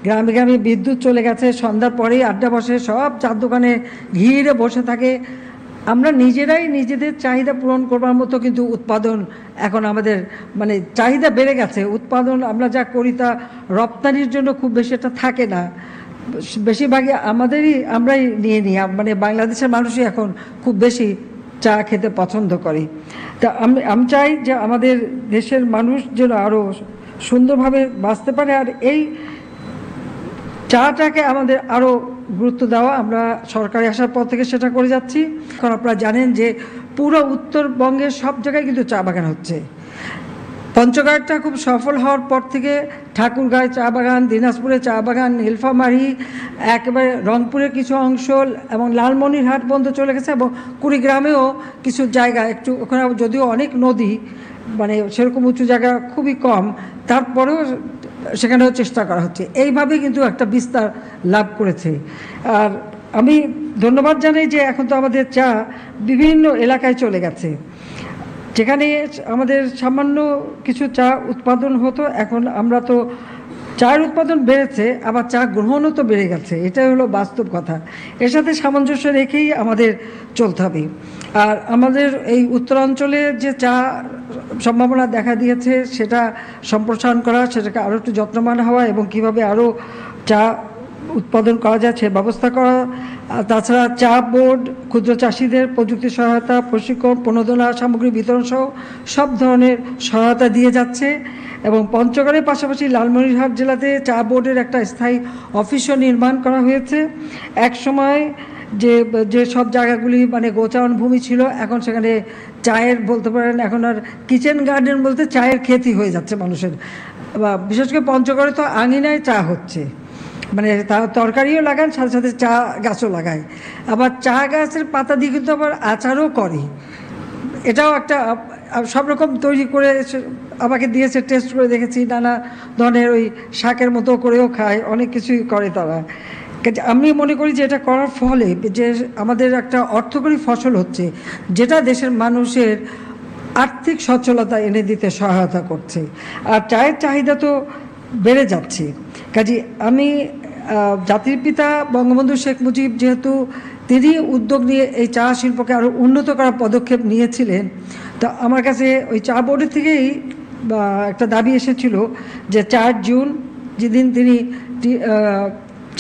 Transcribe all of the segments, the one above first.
গ্রামে গ্রামে বিদ্যুৎ চলে গেছে, সন্ধ্যার পরেই আড্ডা বসে, সব চার দোকানে ঘিরে বসে থাকে। আমরা নিজেরাই নিজেদের চাহিদা পূরণ করবার মতো কিন্তু উৎপাদন এখন আমাদের মানে চাহিদা বেড়ে গেছে। উৎপাদন আমরা যা করি তা রপ্তানির জন্য খুব বেশি একটা থাকে না, বেশিরভাগই আমরাই নিয়ে নিই। মানে বাংলাদেশের মানুষই এখন খুব বেশি চা খেতে পছন্দ করে। তা আমি চাই যে আমাদের দেশের মানুষ যেন আরও সুন্দরভাবে বাঁচতে পারে, আর এই চাটাকে আমাদের আরও গুরুত্ব দেওয়া। আমরা সরকারে আসার পর থেকে সেটা করে যাচ্ছি। কারণ আপনারা জানেন যে পুরো উত্তরবঙ্গের সব জায়গায় কিন্তু চা বাগান হচ্ছে। পঞ্চগড়টা খুব সফল হওয়ার পর থেকে ঠাকুরগাঁয় চা বাগান, দিনাজপুরে চা বাগান, নীলফামারী, একেবারে রংপুরের কিছু অংশ এবং লালমনিরহাট পর্যন্ত চলে গেছে, এবং কুড়িগ্রামেও কিছু জায়গা একটু, ওখানে যদিও অনেক নদী, মানে সেরকম উঁচু জায়গা খুবই কম, তারপরেও সেখানেও চেষ্টা করা হচ্ছে। এইভাবে কিন্তু একটা বিস্তার লাভ করেছে। আর আমি ধন্যবাদ জানাই যে এখন তো আমাদের চা বিভিন্ন এলাকায় চলে গেছে। যেখানে আমাদের সামান্য কিছু চা উৎপাদন হতো, এখন আমরা তো চায়ের উৎপাদন বেড়েছে, আবার চা গ্রহণও তো বেড়ে গেছে। এটাই হলো বাস্তব কথা। এর সাথে সামঞ্জস্য রেখেই আমাদের চলতে হবে। আর আমাদের এই উত্তরাঞ্চলে যে চা সম্ভাবনা দেখা দিয়েছে সেটা সম্প্রসারণ করা, সেটাকে আরও একটু যত্নবান হওয়া এবং কীভাবে আরও চা উৎপাদন করা যায় সে ব্যবস্থা করা। তাছাড়া চা বোর্ড, ক্ষুদ্র চাষিদের প্রযুক্তি সহায়তা, প্রশিক্ষণ, প্রণোদনা সামগ্রী বিতরণ সহ সব ধরনের সহায়তা দিয়ে যাচ্ছে। এবং পঞ্চগড়ের পাশাপাশি লালমনিরহাট জেলাতে চা বোর্ডের একটা স্থায়ী অফিসও নির্মাণ করা হয়েছে। এক সময় যে সব জায়গাগুলি মানে গোচারণ ভূমি ছিল, এখন সেখানে চায়ের বলতে পারেন এখন আর কিচেন গার্ডেন বলতে চায়ের খেতই হয়ে যাচ্ছে মানুষের। বিশেষ করে পঞ্চগড়ে তো আঙিনায় চা হচ্ছে, মানে তরকারিও লাগান, সাথে সাথে চা গাছও লাগায়। আবার চা গাছের পাতা দিয়ে কিন্তু আবার আচারও করে। এটাও একটা সব রকম তৈরি করে আমাকে দিয়েছে, টেস্ট করে দেখেছি, নানা ধরনের ওই শাকের মতো করেও খায়, অনেক কিছুই করে তারা। আমি মনে করি যে এটা করার ফলে যে আমাদের একটা অর্থকরী ফসল হচ্ছে, যেটা দেশের মানুষের আর্থিক সচ্ছলতা এনে দিতে সহায়তা করছে। আর চায়ের চাহিদা তো বেড়ে যাচ্ছে। কাজে আমি জাতির পিতা বঙ্গবন্ধু শেখ মুজিব যেহেতু তিনি উদ্যোগ নিয়ে এই চা শিল্পকে আরও উন্নত করার পদক্ষেপ নিয়েছিলেন, তো আমার কাছে ওই চা বোর্ডের থেকেই একটা দাবি এসেছিল যে 4 জুন যেদিন তিনি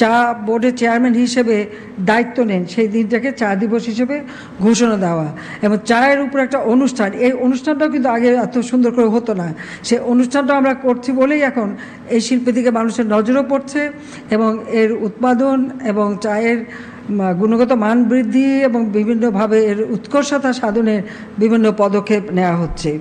চা বোর্ডের চেয়ারম্যান হিসেবে দায়িত্ব নেন, সেই দিনটাকে চা দিবস হিসেবে ঘোষণা দেওয়া এবং চায়ের উপর একটা অনুষ্ঠান। এই অনুষ্ঠানটাও কিন্তু আগে এত সুন্দর করে হতো না। সেই অনুষ্ঠানটা আমরা করছি বলেই এখন এই শিল্পের দিকে মানুষের নজরও পড়ছে এবং এর উৎপাদন এবং চায়ের গুণগত মান বৃদ্ধি এবং বিভিন্নভাবে এর উৎকর্ষতা সাধনের বিভিন্ন পদক্ষেপ নেওয়া হচ্ছে।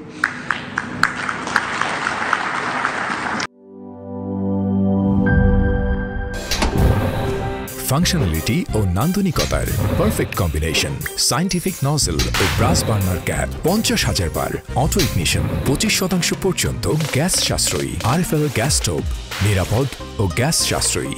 ফাংশনালিটি ও নান্দনিকতার পারফেক্ট কম্বিনেশন, সায়েন্টিফিক নজল ও ব্রাস বার্নার ক্যাপ, 50,000 বার অটো ইগনিশন, 25% পর্যন্ত গ্যাস সাশ্রয়ী, আরএফএল গ্যাস স্টোভ, নিরাপদ ও গ্যাস সাশ্রয়ী।